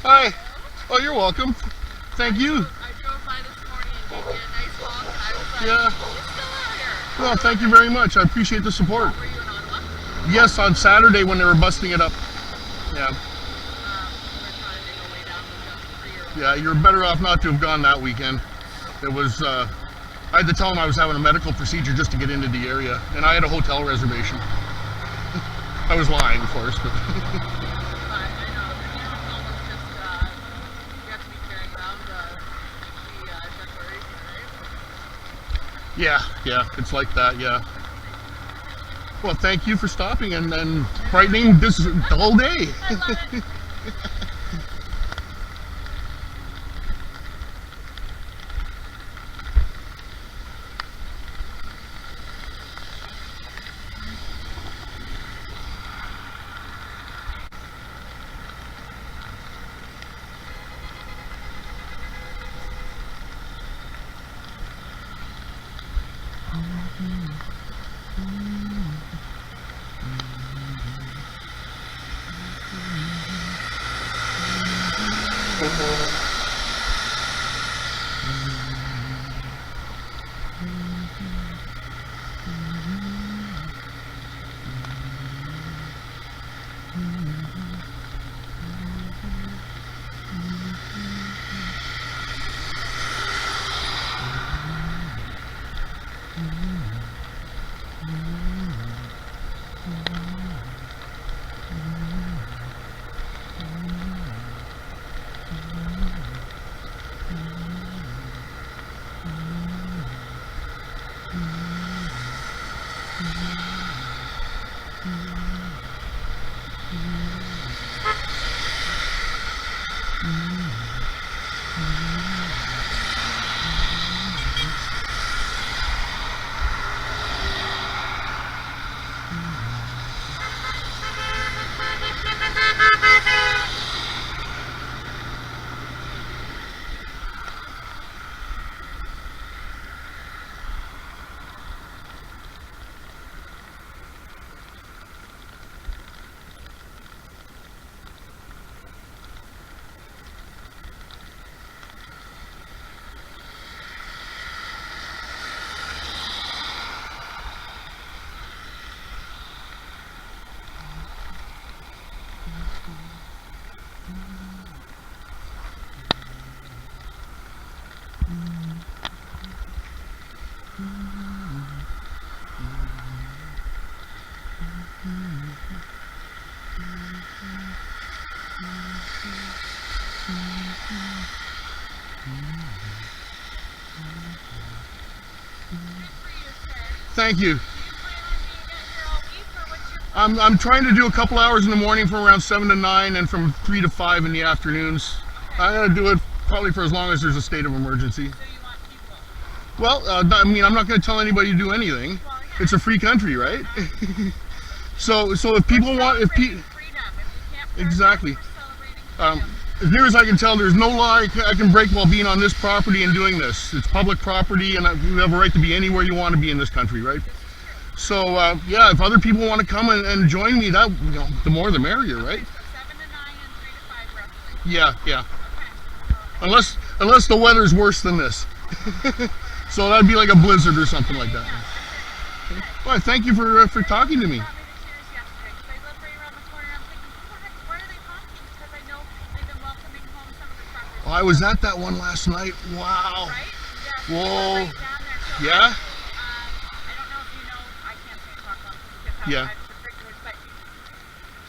Hi. Oh, you're welcome. Thank you. I drove by this morning and gave you a nice honk, and I was like, Yeah. he's still out here. Well, thank you very much. I appreciate the support. Were you in Ottawa? Yes, on Saturday when they were busting it up. Yeah. We're trying to make our way down to just for your. Yeah, you're better off not to have gone that weekend. It was, I had to tell them I was having a medical procedure just to get into the area, and I had a hotel reservation. I was lying, of course, but I know. You almost just you have to be carrying around the declaration, right? yeah, it's like that, yeah. Well, thank you for stopping and brightening this dull day. I love it. Thank you. Do you plan on being here all week, or what's your I'm trying to do a couple hours in the morning from around 7 to 9 and from 3 to 5 in the afternoons. I'm going to do it probably for as long as there's a state of emergency. So you want people? Well, I mean, I'm not going to tell anybody to do anything. Well, yeah. It's a free country, right? So if people want, if Celebrating people, freedom. If we can't protest, exactly. we're celebrating Um, freedom. as near as I can tell, there's no law I can break while being on this property and doing this. It's public property, and you have a right to be anywhere you want to be in this country, right? So yeah, if other people want to come and join me, that the more the merrier, right? So 7 to 9 and 3 to 5 roughly. Yeah. Okay. Unless the weather's worse than this. So that'd be like a blizzard or something like that. Yeah, okay. Well, thank you for talking to me. Brought me to tears yesterday because I live right around the corner. I'm thinking, why are they honking? Because I know they've been welcoming home some of the truckers. Oh, I was at that one last night. Wow. Right? Yes. Whoa. Right down there. So Yeah? I don't know if you know. I can't say talk on because how Yeah. the particulars, but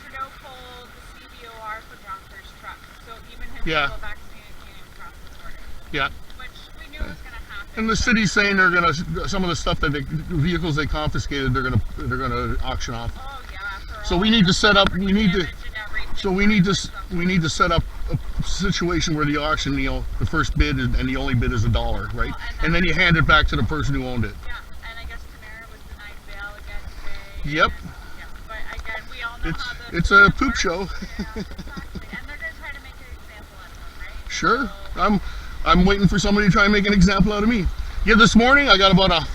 Trudeau pulled the CVOR for Broncos trucks. So even his Yeah. legal vaccinated can't even cross the border, Yeah. which we knew was going to happen. And the city's saying they're gonna some of the stuff that vehicles they confiscated they're gonna auction off. Oh yeah. After So all we need to set up. property We need to. damage and everything, So we need to set up a situation where the auction, the first bid and the only bid is $1, right? And then you hand it back to the person who owned it. Yeah, and I guess Tamara was denied bail again today. Yep. Yeah, but again, we all know how the It's a system poop works. show. Yeah, exactly. And they're gonna try to make an example out of them, right? Sure. So, I'm waiting for somebody to try and make an example out of me. Yeah, this morning I got about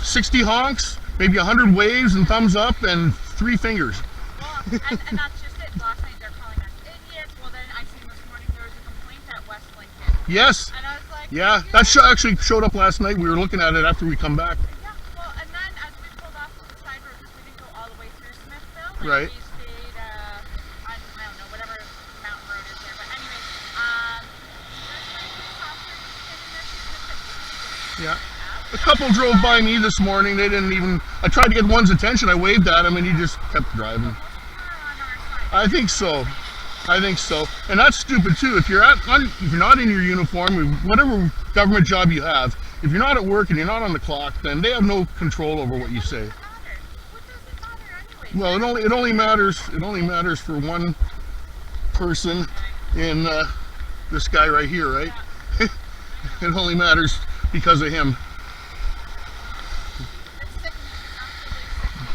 60 honks, maybe 100 waves and thumbs up, and 3 fingers. well, and that's just it. Last night they're calling us idiots. Well, then I seen this morning there was a Yes. And I was like, Yeah, "You're that right." actually showed up last night. We were looking at it after we come back. Yeah, well, and then as we pulled off to the side road, because we didn't go all the way through Smithville, Right. we stayed on, I don't know, whatever mountain road is there. But anyway, there's my police officer just standing there shooting a picture. Yeah. A couple drove by me this morning. They didn't even. I tried to get one's attention. I waved at him, and he just kept driving. Most of them are on our side. I think so. I think so. And that's stupid too. If you're not in your uniform, whatever government job you have, if you're not at work and you're not on the clock, then they have no control over what you say. What does it matter anyway? Well, it only matters for one person in this guy right here, right? It only matters because of him. It's sickening, absolutely sickening.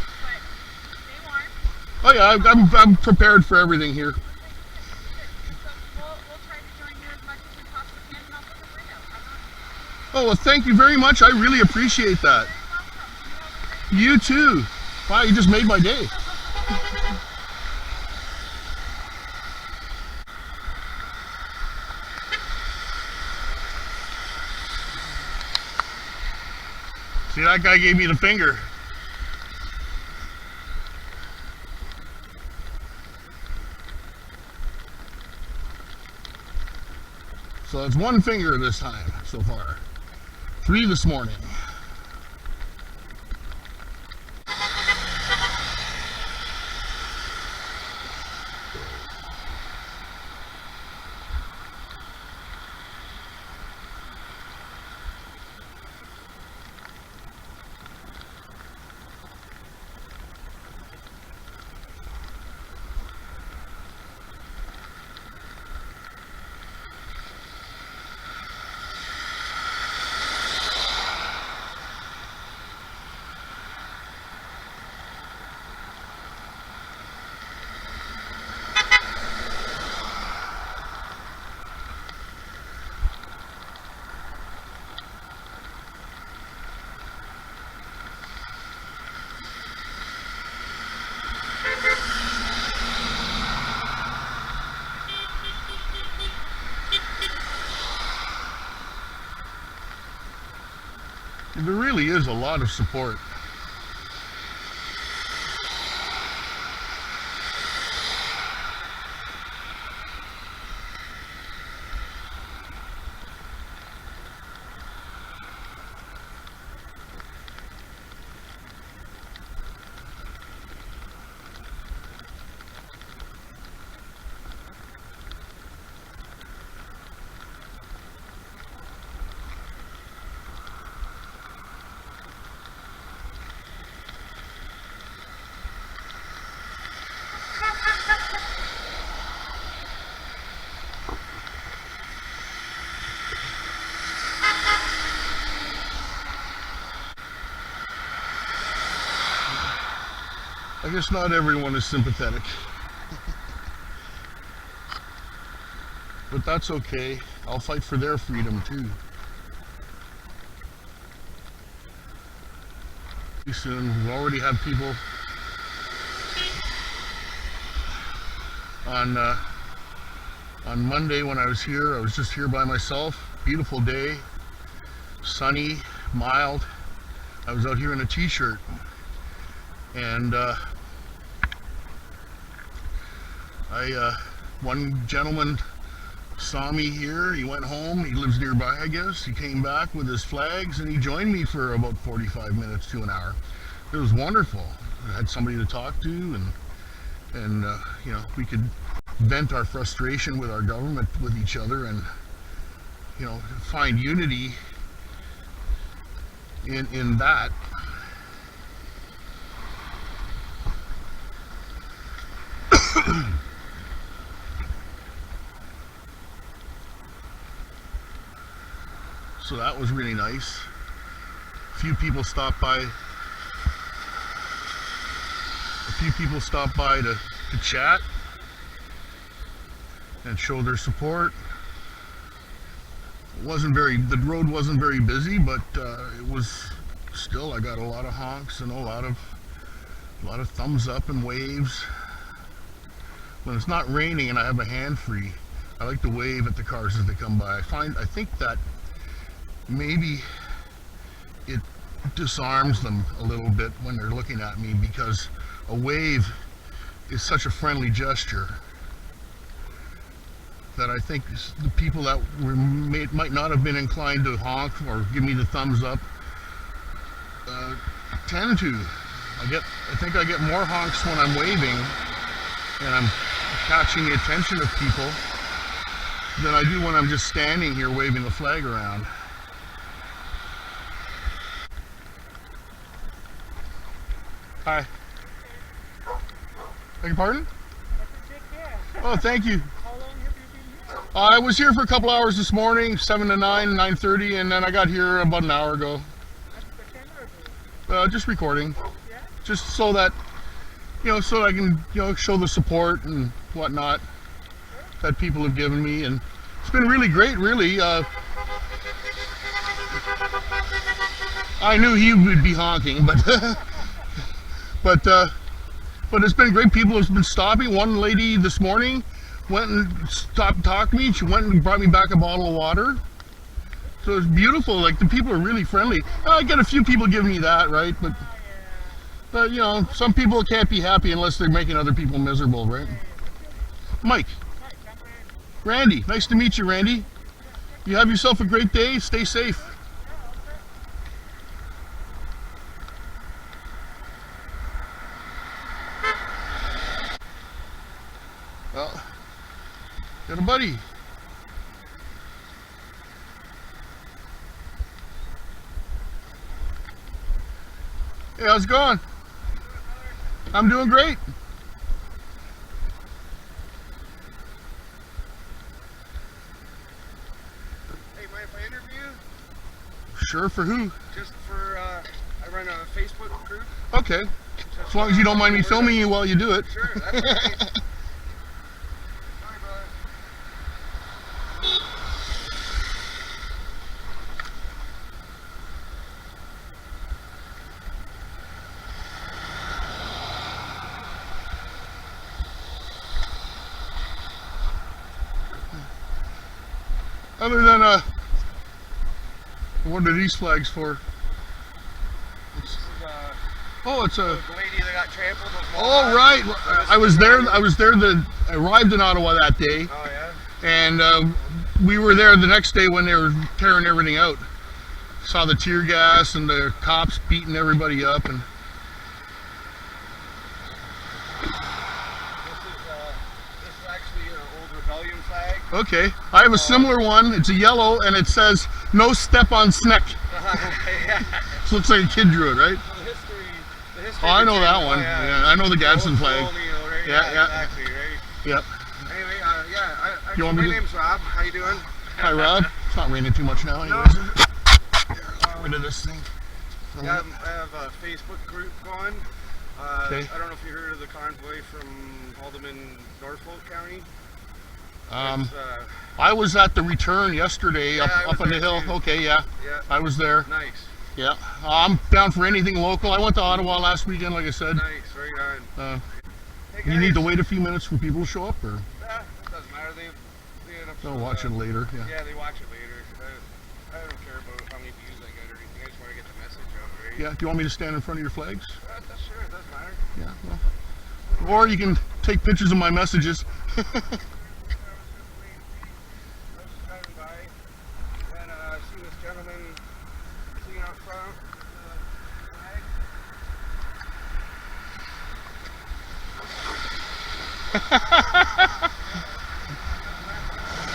But stay warm. Oh yeah, I'm prepared for everything here. So we'll try to join you as much as we possibly can, and I'll put the word out. I'm not Oh well, thank you very much. I really appreciate that. welcome. You have a great You too. Wow, you just made my day. See, that guy gave me the finger. So it's one finger this time so far. 3 this morning. There really is a lot of support. I guess not everyone is sympathetic. But that's okay. I'll fight for their freedom too. Pretty soon, we'll already have people on Monday when I was here. I was just here by myself. Beautiful day, sunny, mild. I was out here in a t-shirt, and one gentleman saw me here. He went home. He lives nearby, I guess. He came back with his flags and he joined me for about 45 minutes to an hour. It was wonderful. I had somebody to talk to, and you know, we could vent our frustration with our government with each other, and you know, find unity in that. So that was really nice. A few people stopped by to chat and show their support. The road wasn't very busy, but it was still, I got a lot of honks and a lot of thumbs up and waves. When it's not raining and I have a hand free, I like to wave at the cars as they come by. I think that maybe it disarms them a little bit when they're looking at me, because a wave is such a friendly gesture that I think the people that might not have been inclined to honk or give me the thumbs up tend to. I think I get more honks when I'm waving and I'm catching the attention of people than I do when I'm just standing here waving the flag around. Hi. Beg your pardon? Oh, thank you. How long have you been here? I was here for a couple hours this morning, 7 to 9, 9:30, and then I got here about an hour ago. That's the camera. Just recording, Yeah? just so that, so I can, show the support and whatnot that people have given me, and it's been really great, really. I knew he would be honking, but but it's been great. People have been stopping. One lady this morning went and stopped talking to me. She went and brought me back a bottle of water. So it's beautiful. Like, the people are really friendly. I get a few people giving me that, right? But some people can't be happy unless they're making other people miserable, right? Mike. Randy. Nice to meet you, Randy. You have yourself a great day. Stay safe. Well, got a buddy. Hey, how's it going? I'm doing great. Hey, mind if I interview you? Sure, for who? Just for, I run a Facebook group. Okay. As long as you don't mind me filming you while you do it. Sure, that's okay. Sorry, brother. Other than, what are these flags for? This is, Oh, it's a... the lady that got trampled with Oh, Mohawk. right. So this I was is there. the- I was there. I arrived in Ottawa that day, Oh, yeah? and we were there the next day when they were tearing everything out. Saw the tear gas and the cops beating everybody up, and This is actually an old rebellion flag. okay. I have a similar one. It's a yellow, and it says "No step on sneck." Yeah. This looks like a kid drew it, right? The history. Oh, I know that between- one. oh, Yeah, I know the Gadsden old flag. colonial, right? Yeah, yeah. Exactly, right? Yep. Anyway, actually, You want me my to- name's Rob. How you doing? Hi, Rob. It's not raining too much now, No. anyways. Get rid of this thing. Yeah, I have a Facebook group going. Okay. I don't know if you heard of the convoy from Haldeman, Norfolk County. Um, It's, I was at the return yesterday Yeah, I up was on the there hill. too. Okay, yeah, yeah, I was there. nice, Yeah, I'm down for anything local. I went to Ottawa last weekend, like I said. nice, right on. Hey, You need to guys. wait a few minutes for people to show up, or Yeah, it doesn't matter. They end up. they'll watch it later. Yeah. Yeah, they watch it later. I don't care about how many views I get or anything. I just want to get the message out, right? Yeah. Do you want me to stand in front of your flags? Sure, it doesn't matter. Yeah. Well, or you can take pictures of my messages. I was driving by and I see this gentleman sitting out front.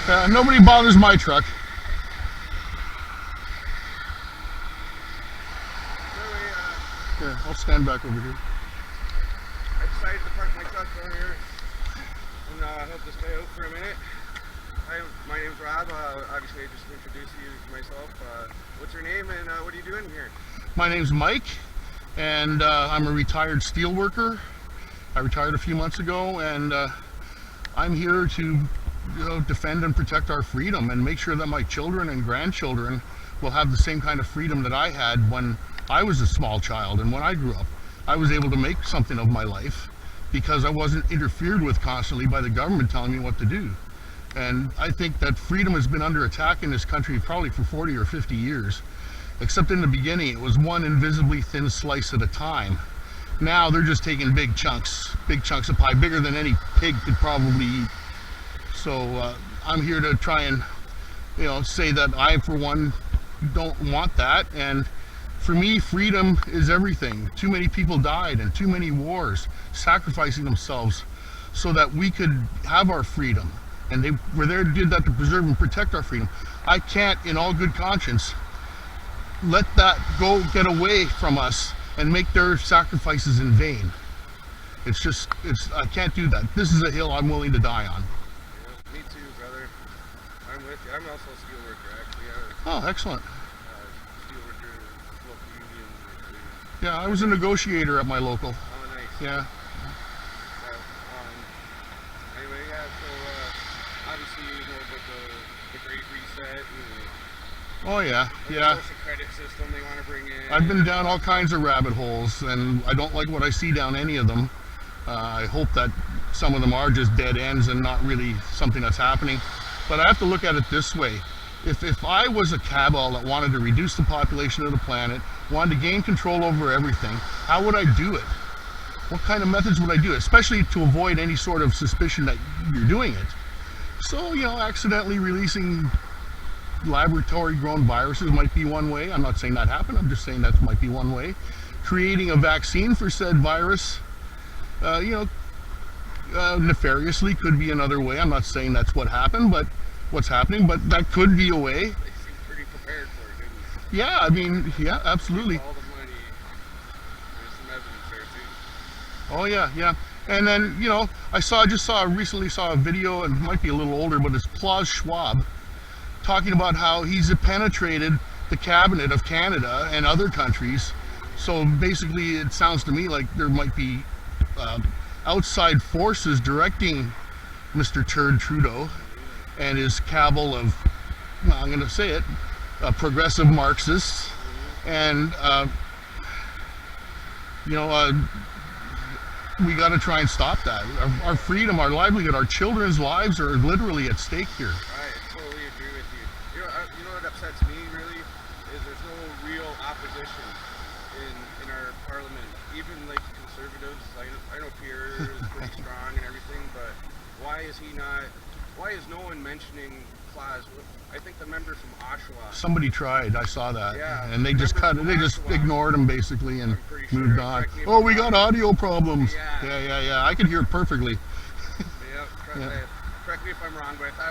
Flag. Nobody bothers my truck. Anyway, Here, I'll stand back over here. I decided to park my truck over here and help this guy out for a minute. Hi, my name's Rob. Obviously, I just introduced you to myself. What's your name and what are you doing here? My name's Mike, and I'm a retired steel worker. I retired a few months ago, and I'm here to defend and protect our freedom and make sure that my children and grandchildren will have the same kind of freedom that I had when I was a small child and when I grew up. I was able to make something of my life because I wasn't interfered with constantly by the government telling me what to do. And I think that freedom has been under attack in this country probably for 40 or 50 years. Except in the beginning, it was one invisibly thin slice at a time. Now they're just taking big chunks of pie, bigger than any pig could probably eat. So I'm here to try and, say that I, for one, don't want that. And for me, freedom is everything. Too many people died in too many wars, sacrificing themselves so that we could have our freedom. And they were there, did that to preserve and protect our freedom. I can't, in all good conscience, let that get away from us and make their sacrifices in vain. I can't do that. This is a hill I'm willing to die on. Yeah, me too, brother. I'm with you. I'm also a steel worker, actually. Oh, excellent. Steel worker, local union. Yeah, I was a negotiator at my local. Oh, nice. Yeah. Anyway, yeah, so obviously you know about the Great Reset and Oh yeah, the yeah. social credit system they want to bring in. I've been down all kinds of rabbit holes, and I don't like what I see down any of them. I hope that some of them are just dead ends and not really something that's happening. But I have to look at it this way. If I was a cabal that wanted to reduce the population of the planet, wanted to gain control over everything, how would I do it? What kind of methods would I do? Especially to avoid any sort of suspicion that you're doing it. So, accidentally releasing laboratory-grown viruses might be one way. I'm not saying that happened. I'm just saying that might be one way. Creating a vaccine for said virus, nefariously could be another way. I'm not saying that's what's happening, but that could be a way. They seem pretty prepared for it, didn't they? Yeah, I mean, yeah, absolutely. All the money. There's some evidence there too. Oh yeah, yeah. And then, I recently saw a video, and it might be a little older, but it's Klaus Schwab talking about how he's penetrated the cabinet of Canada and other countries. So basically it sounds to me like there might be outside forces directing Mr. Trudeau and his cabal of, I'm going to say it, progressive Marxists. And, we got to try and stop that. Our freedom, our livelihood, our children's lives are literally at stake here. I totally agree with you. You know what upsets me really is there's no real opposition in our parliament. Even like conservatives, I know Pierre is pretty strong and everything, but why is no one mentioning Klaas? I think the member from Oshawa. Somebody tried. I saw that, Yeah, and they just Oshawa. ignored him basically and I'm pretty moved sure. on. Correct me if Oh, I'm we wrong. got audio problems. Yeah. Yeah. I could hear it perfectly. Yeah, correct me if I'm wrong, but I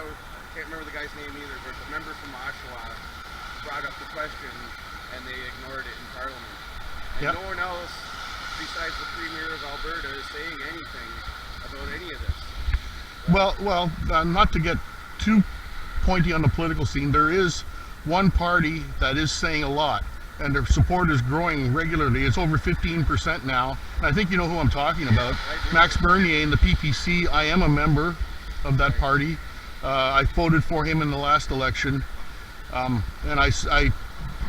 can't remember the guy's name either, but the member from Oshawa brought up the question and they ignored it in Parliament. And Yep. no one else besides the Premier of Alberta is saying anything about any of this. Well, not to get too pointy on the political scene, there is one party that is saying a lot, and their support is growing regularly. It's over 15% now. And I think you know who I'm talking about. Max Bernier in the PPC. I am a member of that party. I voted for him in the last election, and I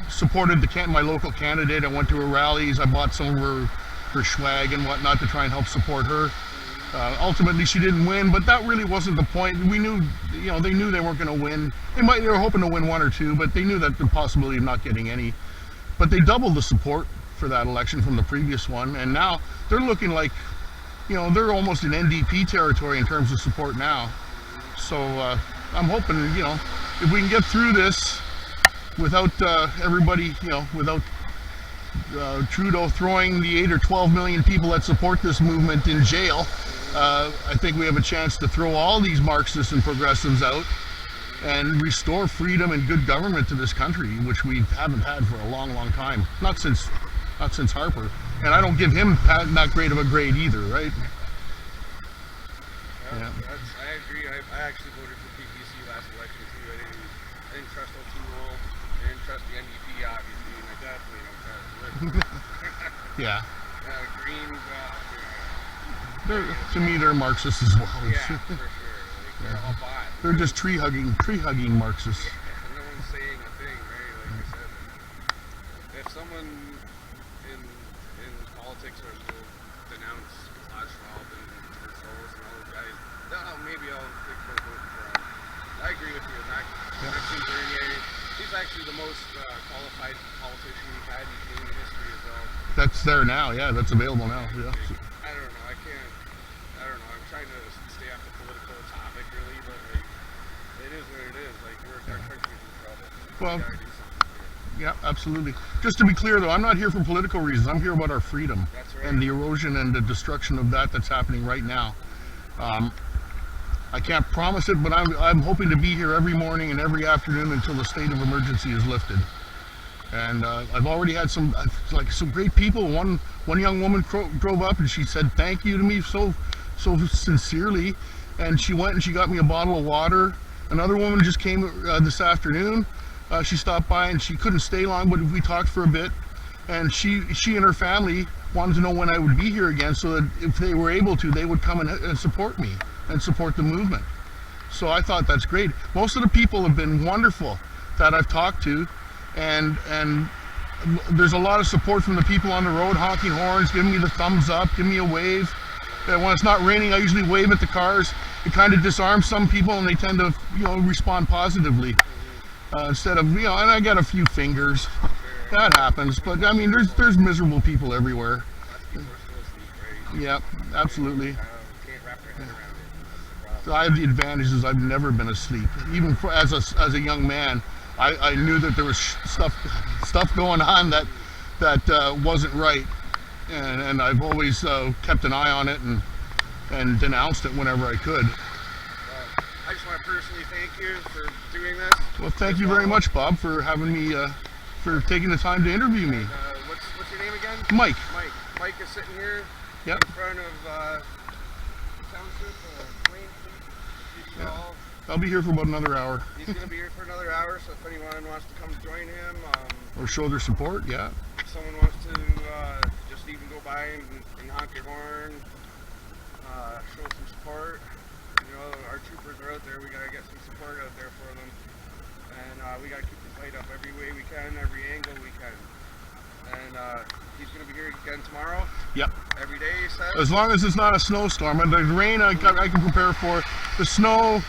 supported my local candidate. I went to her rallies. I bought some of her swag and whatnot to try and help support her. Ultimately, she didn't win, but that really wasn't the point. We knew, they knew they weren't going to win. They were hoping to win one or two, but they knew that the possibility of not getting any. But they doubled the support for that election from the previous one, and now they're looking like, they're almost in NDP territory in terms of support now. So I'm hoping, if we can get through this without everybody, without Trudeau throwing the 8 or 12 million people that support this movement in jail, I think we have a chance to throw all these Marxists and progressives out and restore freedom and good government to this country, which we haven't had for a long, long time. Not since Harper. And I don't give him that great of a grade either, right? Yeah. I agree. I actually voted for PPC last election too. I didn't trust O'Toole. I didn't trust the NDP, obviously, and I definitely don't trust Liberal. Yeah. Green, To me, they're Marxists as well. yeah, for sure. They're all bought. They're just tree hugging Marxists. And no one's saying a thing, right? Like I said, if someone in politics will denounce Klaus Schwab and Soros and all those guys, maybe I'll think about voting for him. agree with you. Maxime Bernier, he's actually the most qualified politician we've had in Canadian history as well. That's there now. Yeah, that's available now. Yeah. I don't know. I don't know. I'm trying to stay off the political topic, really, but like, it is what it is. Like, our country's in trouble. Well, We gotta do something here. yeah, absolutely. Just to be clear, though, I'm not here for political reasons. I'm here about our freedom That's right. and the erosion and the destruction of that's happening right now. I can't promise it, but I'm hoping to be here every morning and every afternoon until the state of emergency is lifted. And I've already had some great people. One young woman drove up and she said thank you to me so sincerely, and she went and she got me a bottle of water. Another woman just came this afternoon. She stopped by and she couldn't stay long, but we talked for a bit. And she and her family wanted to know when I would be here again, so that if they were able to, they would come and support me and support the movement. So I thought that's great. Most of the people have been wonderful that I've talked to, and there's a lot of support from the people on the road, honking horns, giving me the thumbs up, giving me a wave. And when it's not raining, I usually wave at the cars. It kind of disarms some people, and they tend to, respond positively instead of, and I got a few fingers. That happens, but I mean, there's miserable people everywhere. People are still asleep, right? Yeah, absolutely. Can't wrap their head around it. That's the problem. So I have the advantages. I've never been asleep. Even as a young man, I knew that there was stuff going on that wasn't right, and I've always kept an eye on it and denounced it whenever I could. I just want to personally thank you for doing this. Well, thank you very much, Bob, for having me, for taking the time to interview me. What's your name again? Mike. Mike is sitting here Yep. in front of the township Wainfleet. Yeah. I'll be here for about another hour. He's going to be here for another hour, so if anyone wants to come join him, Or show their support, yeah. if someone wants to just even go by and honk your horn, show some support. Our troopers are out there. We got to get some support out there for them. And we got to keep the fight up every way we can, every angle we can. And he's going to be here again tomorrow. Yep. Every day, he said. As long as it's not a snowstorm. And the rain I can prepare for. The snow,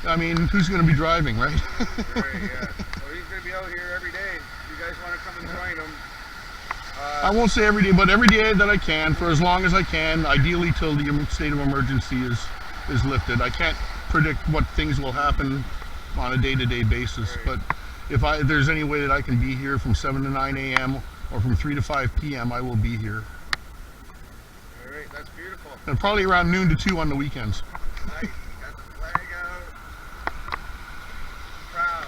I mean, who's going to be driving, right? Right, yeah. So he's going to be out here every day. If you guys want to come and join him. I won't say every day, but every day that I can, for as long as I can, ideally till the state of emergency is lifted. I can't predict what things will happen on a day-to-day basis, Right. but if there's any way that I can be here from 7 to 9 a.m. or from 3 to 5 p.m., I will be here. All right, that's beautiful. And probably around noon to 2 on the weekends. Nice. You got the flag out. Proud.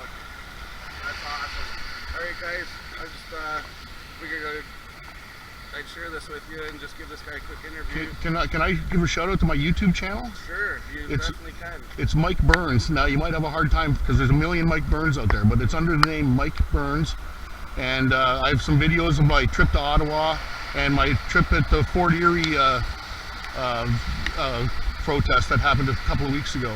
That's awesome. All right, guys. I just figured I'd share this with you and just give this guy a quick interview. Can I give a shout out to my YouTube channel? Sure, you definitely can. It's Mike Burns. Now, you might have a hard time because there's a million Mike Burns out there, but it's under the name Mike Burns. And I have some videos of my trip to Ottawa and my trip at the Fort Erie protest that happened a couple of weeks ago.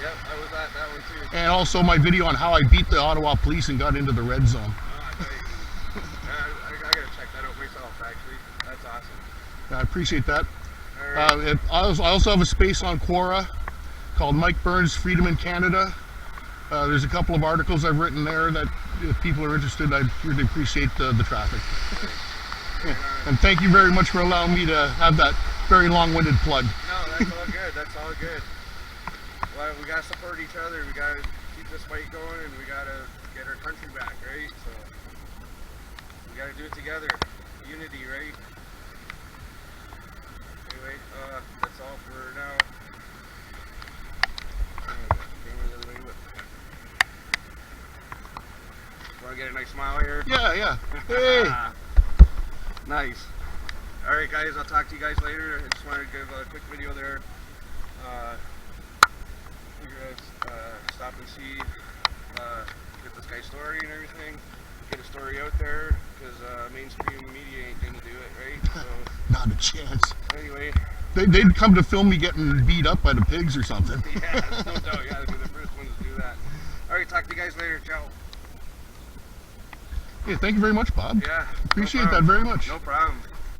Yep, I was at that one too. And also my video on how I beat the Ottawa police and got into the red zone. Oh, nice. I gotta check that out myself, actually. That's awesome. I appreciate that. All right. I also have a space on Quora called Mike Burns Freedom in Canada. There's a couple of articles I've written there that if people are interested, I'd really appreciate the traffic. And thank you very much for allowing me to have that very long-winded plug. No, that's all good. That's all good. Well, we gotta support each other. We gotta keep this fight going, and we gotta get our country back, right? So we gotta do it together. Unity, right? Anyway, that's all for now. Want to get a nice smile here? Yeah. Hey. Nice. All right, guys. I'll talk to you guys later. I just wanted to give a quick video there. Figured I'd stop and see, get this guy's story and everything. Get a story out there because mainstream media ain't gonna do it, right? So Not a chance. anyway, They'd come to film me getting beat up by the pigs or something. yeah, no doubt. You gotta be the first ones to do that. All right, talk to you guys later. Ciao. Hey, thank you very much, Bob. Yeah. Appreciate no that problem. very much. No problem.